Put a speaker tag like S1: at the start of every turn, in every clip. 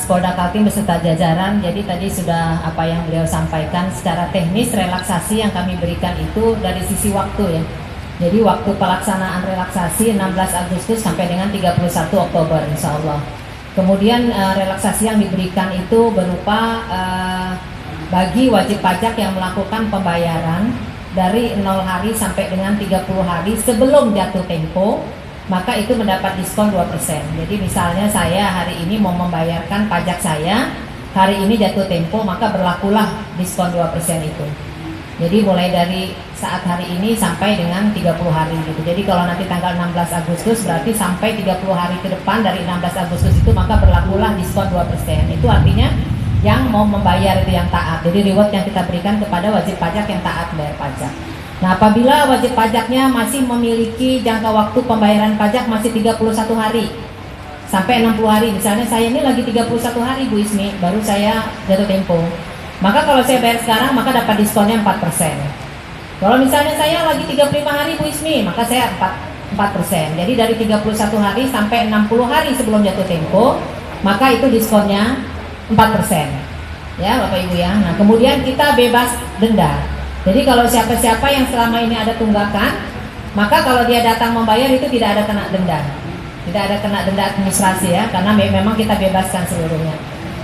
S1: Polda Kaltim beserta jajaran. Jadi tadi sudah apa yang beliau sampaikan secara teknis, relaksasi yang kami berikan itu dari sisi waktu ya. Jadi waktu pelaksanaan relaksasi 16 Agustus sampai dengan 31 Oktober insya Allah. Kemudian relaksasi yang diberikan itu berupa bagi wajib pajak yang melakukan pembayaran dari 0 hari sampai dengan 30 hari sebelum jatuh tempo, maka itu mendapat diskon 2%. Jadi misalnya saya hari ini mau membayarkan pajak saya, hari ini jatuh tempo, maka berlakulah diskon 2% itu. Jadi mulai dari saat hari ini sampai dengan 30 hari gitu. Jadi kalau nanti tanggal 16 Agustus berarti sampai 30 hari ke depan dari 16 Agustus itu maka berlakulah diskon 2%. Itu artinya yang mau membayar itu yang taat. Jadi reward yang kita berikan kepada wajib pajak yang taat bayar pajak. Nah, apabila wajib pajaknya masih memiliki jangka waktu pembayaran pajak masih 31 hari sampai 60 hari, misalnya saya ini lagi 31 hari Bu Ismi, baru saya jatuh tempo, maka kalau saya bayar sekarang maka dapat diskonnya 4%. Kalau misalnya saya lagi 35 hari Bu Ismi, maka saya 4%. Jadi dari 31 hari sampai 60 hari sebelum jatuh tempo, maka itu diskonnya 4%. Ya Bapak Ibu ya. Nah, kemudian kita bebas denda. Jadi kalau siapa-siapa yang selama ini ada tunggakan, maka kalau dia datang membayar itu tidak ada kena denda. Tidak ada kena denda administrasi ya, karena memang kita bebaskan seluruhnya.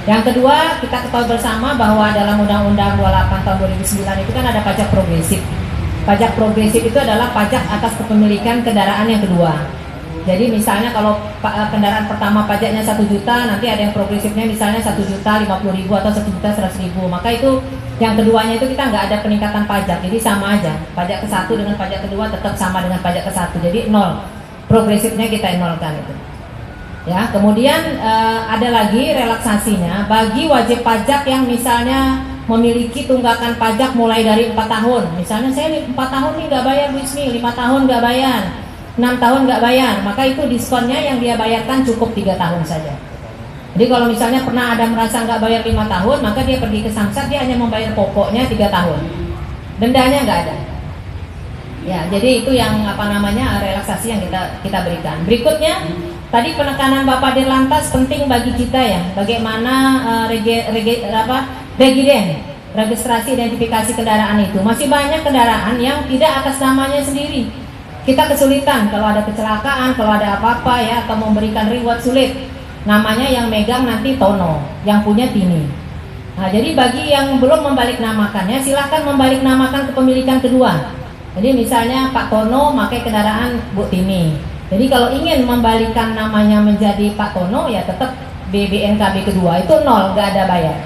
S1: Yang kedua, kita ketahui bersama bahwa dalam Undang-Undang 28 tahun 2009 itu kan ada pajak progresif. Pajak progresif itu adalah pajak atas kepemilikan kendaraan yang kedua. Jadi misalnya kalau kendaraan pertama pajaknya 1 juta, nanti ada yang progresifnya misalnya 1.050.000 atau 1.100.000. Maka itu yang keduanya itu kita nggak ada peningkatan pajak, jadi sama aja. Pajak ke satu dengan pajak kedua tetap sama dengan pajak ke satu, jadi nol. Progresifnya kita nolkan itu. Ya, kemudian ada lagi relaksasinya bagi wajib pajak yang misalnya memiliki tunggakan pajak mulai dari 4 tahun. Misalnya saya 4 tahun nih nggak bayar Bu Ismi, 5 tahun nggak bayar, 6 tahun nggak bayar, maka itu diskonnya yang dia bayarkan cukup 3 tahun saja. Jadi kalau misalnya pernah ada merasa nggak bayar 5 tahun, maka dia pergi ke Samsat, dia hanya membayar pokoknya 3 tahun, dendanya nggak ada. Ya, jadi itu yang relaksasi yang kita berikan. Berikutnya, tadi penekanan Bapak Dirlantas penting bagi kita ya, bagaimana registrasi identifikasi kendaraan itu. Masih banyak kendaraan yang tidak atas namanya sendiri. Kita kesulitan kalau ada kecelakaan, kalau ada apa-apa ya, atau memberikan reward sulit. Namanya yang megang nanti Tono, yang punya Tini. Nah, jadi bagi yang belum membalik namakannya, silahkan membalik namakan kepemilikan kedua. Jadi misalnya Pak Tono pakai kendaraan Bu Tini. Jadi kalau ingin membalikkan namanya menjadi Pak Tono, ya tetap BBNKB kedua, itu nol, nggak ada bayar.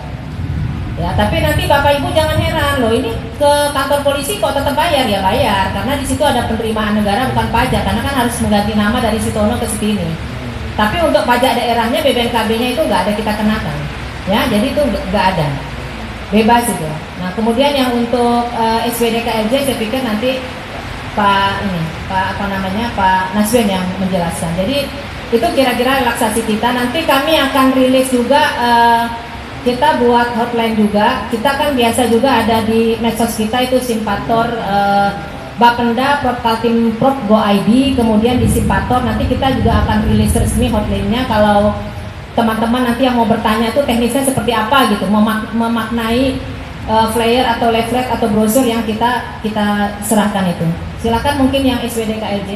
S1: Ya, tapi nanti Bapak Ibu jangan heran loh, ini ke kantor polisi kok tetap bayar, ya bayar, karena di situ ada penerimaan negara bukan pajak, karena kan harus mengganti nama dari si Tono ke si Tini. Tapi untuk pajak daerahnya BBNKB-nya itu nggak ada kita kenakan, ya, jadi itu nggak ada, bebas itu. Nah, kemudian yang untuk SWD KLJ saya pikir nanti Pak Naswen yang menjelaskan. Jadi itu kira-kira relaksasi kita. Nanti kami akan rilis juga, kita buat hotline juga. Kita kan biasa juga ada di medsos kita itu Simpator Bapenda Prop Kaltim Prop Go ID, kemudian di Simpator nanti kita juga akan rilis resmi hotline-nya kalau teman-teman nanti yang mau bertanya itu teknisnya seperti apa gitu, memaknai flyer atau leaflet atau brosur yang kita serahkan itu. Silakan mungkin yang SWD KLJ.